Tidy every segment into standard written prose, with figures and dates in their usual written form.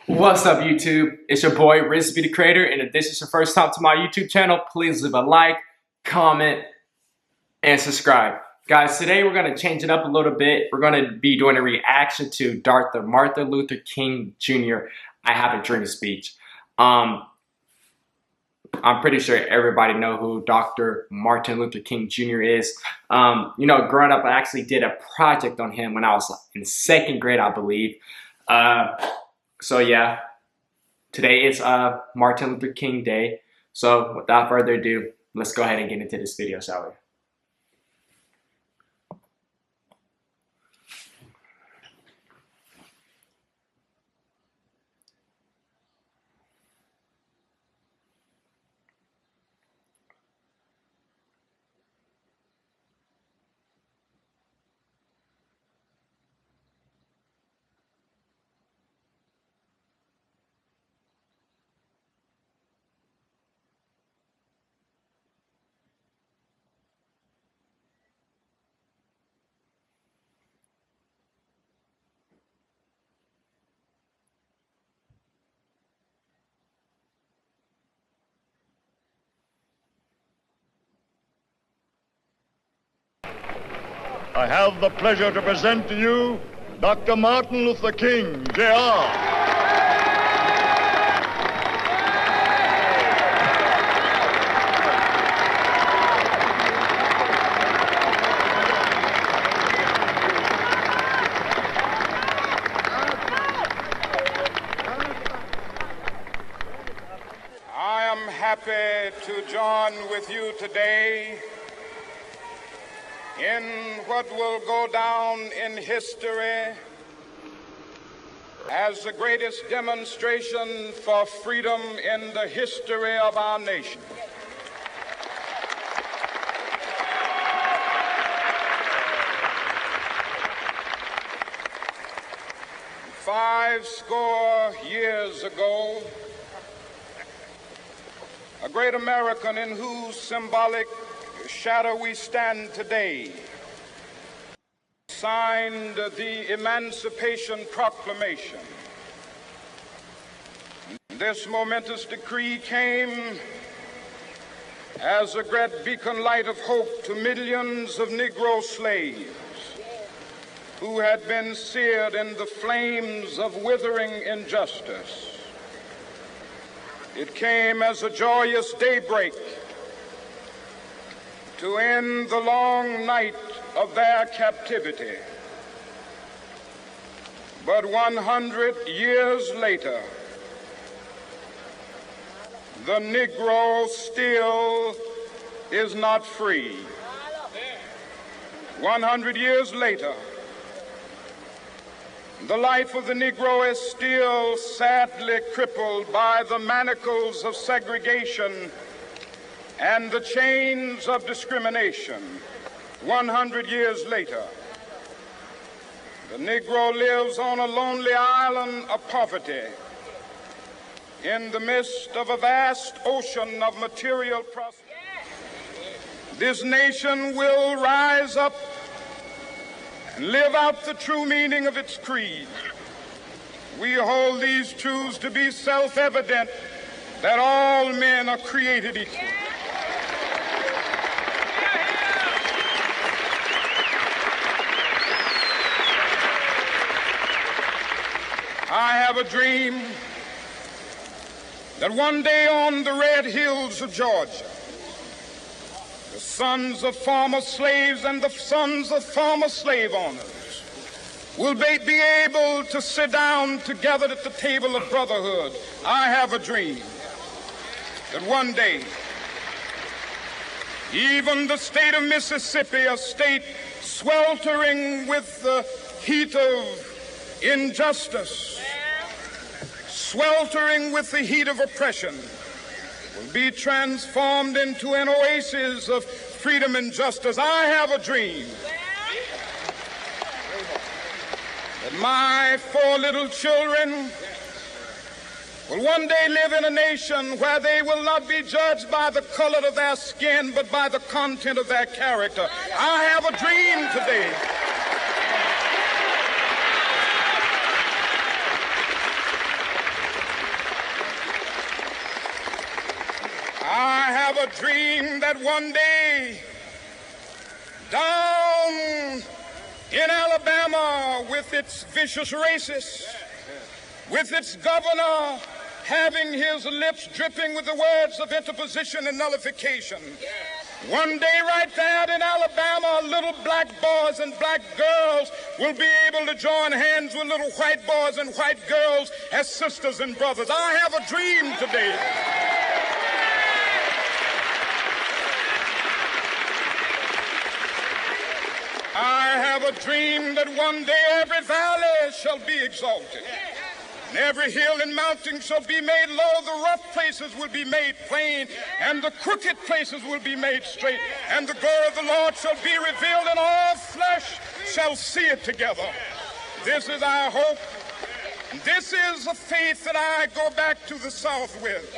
What's up, YouTube? It's your boy, Riz the Creator, and if this is your first time to my YouTube channel, please leave a like, comment, and subscribe. Guys, today we're going to change it up a little bit. We're going to be doing a reaction to Dr. Martin Luther King Jr. I Have a Dream speech. I'm pretty sure everybody know who Dr. Martin Luther King Jr. is. Growing up, I actually did a project on him when I was in second grade, I believe. So yeah, today is Martin Luther King Day. So without further ado, let's go ahead and get into this video, shall we? I have the pleasure to present to you Dr. Martin Luther King, Jr. I am happy to join with you today in what will go down in history as the greatest demonstration for freedom in the history of our nation. Five score years ago, a great American in whose symbolic shadow we stand today signed the Emancipation Proclamation. This momentous decree came as a great beacon light of hope to millions of Negro slaves who had been seared in the flames of withering injustice. It came as a joyous daybreak to end the long night of their captivity. But 100 years later, the Negro still is not free. 100 years later, the life of the Negro is still sadly crippled by the manacles of segregation and the chains of discrimination. 100 years later, the Negro lives on a lonely island of poverty in the midst of a vast ocean of material prosperity. This nation will rise up and live out the true meaning of its creed. We hold these truths to be self-evident, that all men are created equal. I have a dream that one day on the red hills of Georgia, the sons of former slaves and the sons of former slave owners will be able to sit down together at the table of brotherhood. I have a dream that one day, even the state of Mississippi, a state sweltering with the heat of injustice, sweltering with the heat of oppression, will be transformed into an oasis of freedom and justice. I have a dream that my 4 little children will one day live in a nation where they will not be judged by the color of their skin, but by the content of their character. I have a dream today have a dream that one day down in Alabama, with its vicious racists, with its governor having his lips dripping with the words of interposition and nullification. One day right there in Alabama, little black boys and black girls will be able to join hands with little white boys and white girls as sisters and brothers. I have a dream today. I have a dream that one day every valley shall be exalted. And every hill and mountain shall be made low, the rough places will be made plain, and the crooked places will be made straight. And the glory of the Lord shall be revealed, and all flesh shall see it together. This is our hope. This is a faith that I go back to the South with.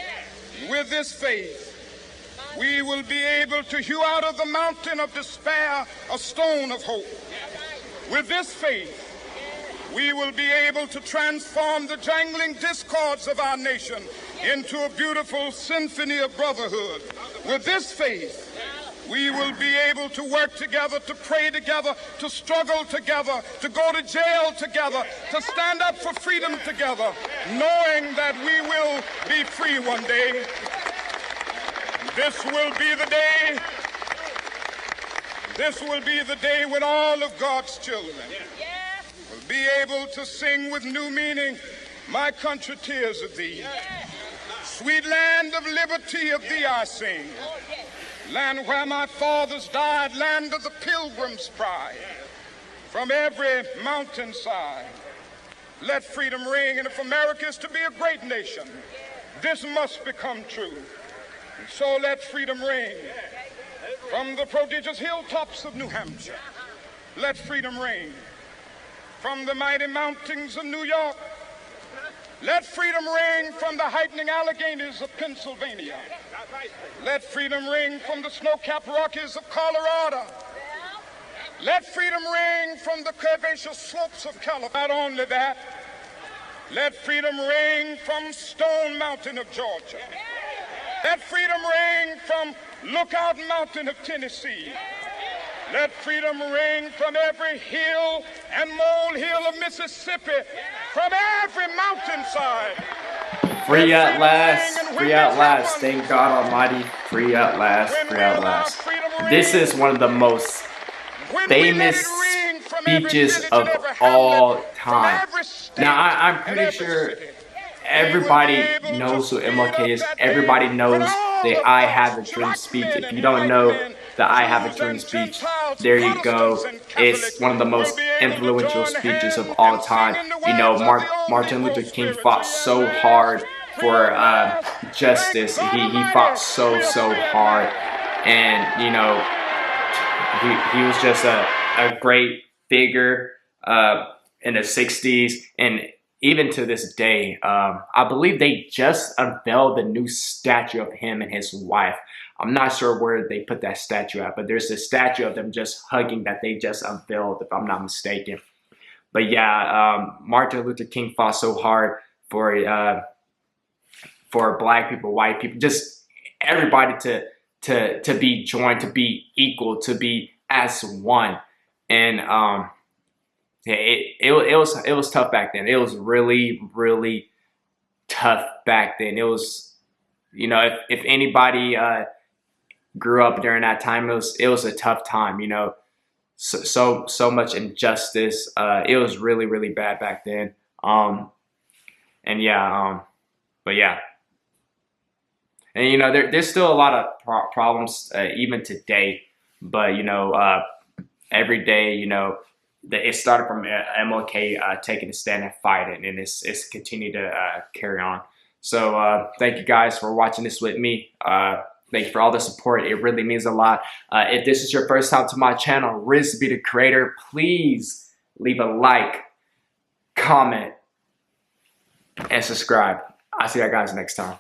With this faith, we will be able to hew out of the mountain of despair a stone of hope. With this faith, we will be able to transform the jangling discords of our nation into a beautiful symphony of brotherhood. With this faith, we will be able to work together, to pray together, to struggle together, to go to jail together, to stand up for freedom together, knowing that we will be free one day. This will be the day. This will be the day when all of God's children will be able to sing with new meaning, "My country, tears of thee. Sweet land of liberty, of thee I sing. Land where my fathers died, land of the pilgrim's pride. From every mountainside, let freedom ring. And if America is to be a great nation, this must become true. And so let freedom ring. From the prodigious hilltops of New Hampshire, let freedom ring. From the mighty mountains of New York, let freedom ring. From the heightening Alleghanies of Pennsylvania, let freedom ring. From the snow-capped Rockies of Colorado, let freedom ring. From the curvaceous slopes of California. Not only that, let freedom ring from Stone Mountain of Georgia. Let freedom ring from Lookout Mountain of Tennessee. Let freedom ring from every hill and molehill of Mississippi, from every mountainside. Free at last, free at last. Thank God Almighty, free at last, free at last. This is one of the most famous speeches of all time. Now, I'm pretty sure everybody knows who MLK is. Everybody knows the I Have a Dream speech. If you don't know the I Have a Dream speech, there you go. It's one of the most influential speeches of all time. You know, Martin Luther King fought so hard for justice. He fought so hard, and you know, he was just a great figure in the 60s, and even to this day. I believe they just unveiled the new statue of him and his wife. I'm not sure where they put that statue at, but there's a statue of them just hugging that they just unveiled, if I'm not mistaken. But yeah, Martin Luther King fought so hard for black people, white people, just everybody to be joined, to be equal, to be as one. And it was tough back then. It was really tough back then. It was, you know, if anybody grew up during that time, it was a tough time. You know, so much injustice. It was really bad back then. And yeah, but yeah, and you know, there's still a lot of problems even today. But you know, every day, you know, it started from MLK taking a stand and fighting, and it's continued to carry on. So thank you guys for watching this with me. Thank you for all the support. It really means a lot. If this is your first time to my channel, Rizby the Creator, please leave a like, comment, and subscribe. I'll see you guys next time.